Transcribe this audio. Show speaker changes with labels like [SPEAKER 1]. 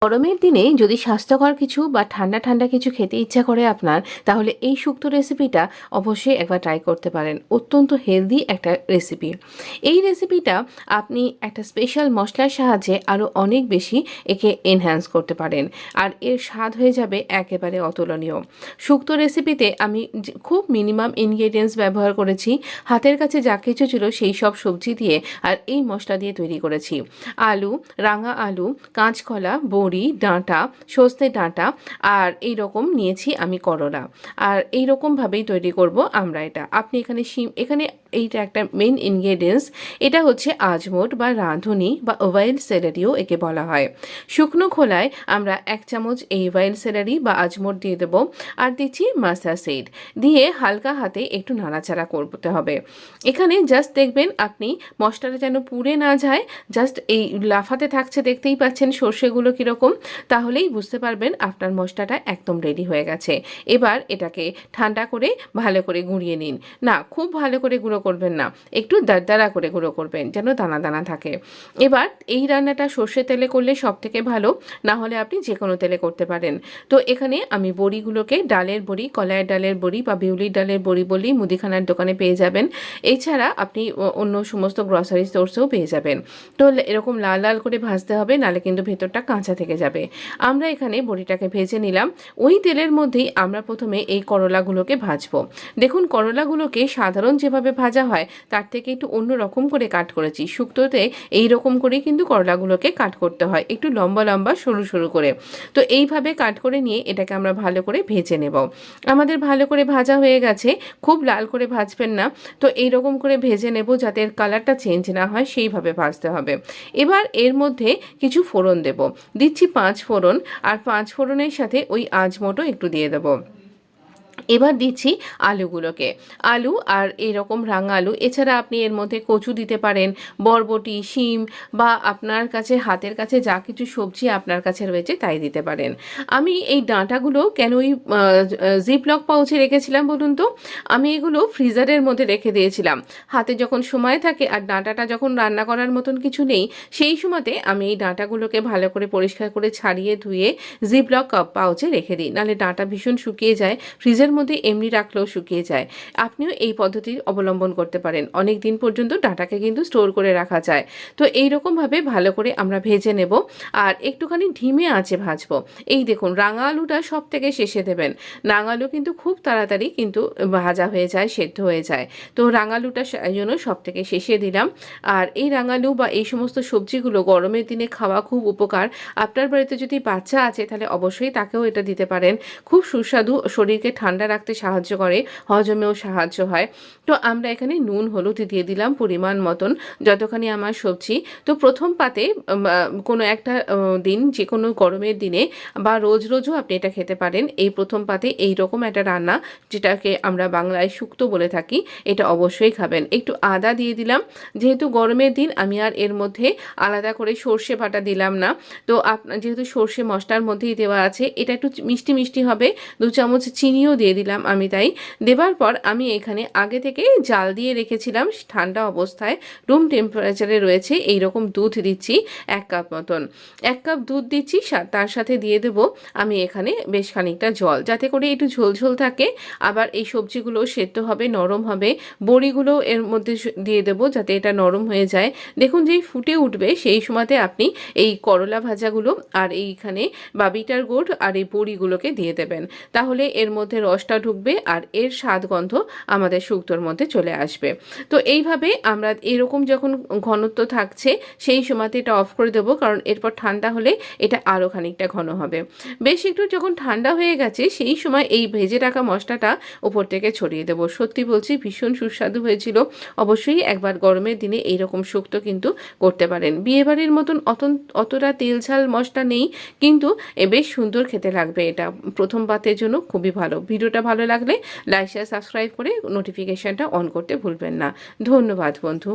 [SPEAKER 1] গরমের দিনে যদি স্বাস্থ্যকর কিছু বা ঠান্ডা ঠান্ডা কিছু খেতে ইচ্ছা করে আপনার, তাহলে এই শুক্তো রেসিপিটা অবশ্যই একবার ট্রাই করতে পারেন। অত্যন্ত হেলদি একটা রেসিপি। এই রেসিপিটা আপনি একটা স্পেশাল মশলার সাহায্যে আরও অনেক বেশি একে এনহ্যান্স করতে পারেন, আর এর স্বাদ হয়ে যাবে একেবারে অতুলনীয়। শুক্তো রেসিপিতে আমি খুব মিনিমাম ইনগ্রেডিয়েন্টস ব্যবহার করেছি। হাতের কাছে যা কিছু ছিল সেই সব সবজি দিয়ে আর এই মশলা দিয়ে তৈরি করেছি। আলু, রাঙা আলু, কাঁচকলা, বড়ি, ডাঁটা, সজনে ডাঁটা, আর এই রকম নিয়েছি আমি করলা। আর এই রকমভাবেই তৈরি করব আমরা এটা। আপনি এখানে এখানে এইটা একটা মেইন ইনগ্রেডিয়েন্টস। এটা হচ্ছে আজমোট বা রাঁধুনি বা ওয়াইল্ড সেলারিও একে বলা হয়। শুকনো খোলায় আমরা 1 চামচ এই ওয়াইল্ড সেলারি বা আজমোট দিয়ে দেবো, আর দিচ্ছি মাস্টার্ড সিড দিয়ে হালকা হাতে একটু নাড়াচাড়া করতে হবে। এখানে জাস্ট দেখবেন আপনি মশলাটা যেন পুড়ে না যায়, জাস্ট এই লাফাতে থাকছে, দেখতেই পাচ্ছেন সর্ষেগুলো কীরকম, তাহলেই বুঝতে পারবেন আপনার মশলাটা একদম রেডি হয়ে গেছে। এবার এটাকে ঠান্ডা করে ভালো করে গুঁড়িয়ে নিন। না, খুব ভালো করে গুঁড়ো করবেন না, একটু দারদারা করে গুঁড়ো করবেন যেন দানা দানা থাকে। এবার এই রান্নাটা সর্ষে তেলে করলে সব থেকে ভালো, না হলে আপনি যে কোনো তেলে করতে পারেন। তো এখানে আমি বড়িগুলোকে, ডালের বড়ি, কলাইয়ের ডালের বড়ি বা বিউলির ডালের বড়ি বলেই মুদিখানার দোকানে পেয়ে যাবেন। এছাড়া আপনি অন্য সমস্ত গ্রসারি স্টোরসেও পেয়ে যাবেন। তো এরকম লাল লাল করে ভাজতে হবে, নাহলে কিন্তু ভেতরটা কাঁচা থেকে যাবে। আমরা এখানে বড়িটাকে ভেজে নিলাম। ওই তেলের মধ্যেই আমরা প্রথমে এই করলাগুলোকে ভাজবো। দেখুন, করলাগুলোকে সাধারণ যেভাবে ভাজা হয় তার থেকে একটু অন্য রকম করে কাট করেছি। শুক্তোতে এই রকম করেই কিন্তু করলাগুলোকে কাট করতে হয়, একটু লম্বা লম্বা সরু সরু করে। তো এইভাবে কাট করে নিয়ে এটাকে আমরা ভালো করে ভেজে নেব। আমাদের ভালো করে ভাজা হয়ে গেছে, খুব লাল করে ভাজবেন না। তো এইরকম করে ভেজে নেব যাতে এর কালারটা চেঞ্জ না হয়, সেইভাবে ভাজতে হবে। এবার এর মধ্যে কিছু ফোড়ন দেব, দিচ্ছি 5 ফোড়ন, আর 5 ফোড়নের সাথে ওই আজমোটো একটু দিয়ে দেবো। এবার দিচ্ছি আলুগুলোকে, আলু আর এরকম রাঙা আলু। এছাড়া আপনি এর মধ্যে কচু দিতে পারেন, বরবটি, শিম, বা আপনার কাছে হাতের কাছে যা কিছু সবজি আপনার কাছে রয়েছে তাই দিতে পারেন। আমি এই ডাঁটাগুলো কেন ওই জিপলক পাউচে রেখেছিলাম বলুন তো? আমি এগুলো ফ্রিজারের মধ্যে রেখে দিয়েছিলাম। হাতে যখন সময় থাকে আর ডাঁটাটা যখন রান্না করার মতন কিছু নেই, সেই সময়তে আমি এই ডাঁটাগুলোকে ভালো করে পরিষ্কার করে ছাড়িয়ে ধুয়ে জিপলক পাউচে রেখে দিই, নাহলে ডাঁটা ভীষণ শুকিয়ে যায়। ফ্রিজের মধ্যে এমনি রাখলেও শুকিয়ে যায়। আপনিও এই পদ্ধতি অবলম্বন করতে পারেন, অনেক দিন পর্যন্ত ডাঁটাকে কিন্তু স্টোর করে রাখা যায়। তো এই রকমভাবে ভালো করে আমরা ভেজে নেব, আর একটুখানি ধিমে আঁচে ভাজবো। এই দেখুন, রাঙা আলুটা সব থেকে শেষে দেবেন। রাঙা আলু কিন্তু খুব তাড়াতাড়ি কিন্তু ভাজা হয়ে যায়, সেদ্ধ হয়ে যায়। তো রাঙা আলুটা এই জন্য সব থেকে শেষে দিলাম। আর এই রাঙালু বা এই সমস্ত সবজিগুলো গরমের দিনে খাওয়া খুব উপকার। আপনার বাড়িতে যদি বাচ্চা আছে তাহলে অবশ্যই তাকেও এটা দিতে পারেন। খুব সুস্বাদু, শরীরকে ঠান্ডা রাখতে সাহায্য করে, হজমেও সাহায্য হয়। তো আমরা এখানে নুন হলুদ দিয়ে দিলাম পরিমাণ মতন, যতখানি আমার সবজি। তো প্রথম পাতে কোনো একটা দিন, যে কোনো গরমের দিনে বা রোজ রোজও আপনি এটা খেতে পারেন, এই প্রথম পাতে এই রকম একটা রান্না, যেটাকে আমরা বাংলায় শুক্তো বলে থাকি, এটা অবশ্যই খাবেন। একটু আদা দিয়ে দিলাম, যেহেতু গরমের দিন আমি আর এর মধ্যে আলাদা করে সর্ষে বাটা দিলাম না। তো যেহেতু সর্ষে মশলার মধ্যেই দেওয়া আছে, এটা একটু মিষ্টি মিষ্টি হবে। 2 চামচ চিনিও দিয়ে দিলাম আমি। তাই দেবার পর আমি এখানে আগে থেকে জাল দিয়ে রেখেছিলাম ঠান্ডা অবস্থায়, রুম টেম্পারেচারে রয়েছে এই রকম দুধ দিচ্ছি 1 কাপ মতন। 1 কাপ দুধ দিচ্ছি, তার সাথে দিয়ে দেব আমি এখানে বেশ খানিকটা জল, যাতে করে একটু ঝোলঝোল থাকে। আবার এই সবজিগুলো সেদ্ধ হবে, নরম হবে। বড়িগুলো এর মধ্যে দিয়ে দেবো যাতে এটা নরম হয়ে যায়। দেখুন, যেই ফুটে উঠবে সেই সময়তে আপনি এই করলা ভাজাগুলো আর এইখানে বাবিটার গুড় আর এই বড়িগুলোকে দিয়ে দেবেন। তাহলে এর মধ্যে রসটা ঢুকবে আর এর স্বাদ গন্ধ আমাদের শুক্তোর মধ্যে চলে আসবে। তো এইভাবে আমরা এরকম যখন ঘনত্ব থাকছে সেই সময়তে এটা অফ করে দেবো, কারণ এরপর ঠান্ডা হলে এটা আরও খানিকটা ঘন হবে। বেশ একটু যখন ঠান্ডা হয়ে গেছে সেই সময় এই ভেজে রাখা মশলাটা উপর থেকে ছড়িয়ে দেবো। সত্যি বলছি, ভীষণ সুস্বাদু হয়েছিল। অবশ্যই একবার গরমের দিনে এইরকম শুক্তো কিন্তু করতে পারেন। বিয়েবাড়ির মতন অতটা তেল ঝাল মশলা নেই, কিন্তু বেশ সুন্দর খেতে লাগবে। এটা প্রথম পাতের জন্য খুবই ভালো। ভিডিওটা ভালো লাগলে লাইক শেয়ার সাবস্ক্রাইব করে নোটিফিকেশানটা অন করতে ভুলবেন না। ধন্যবাদ বন্ধু।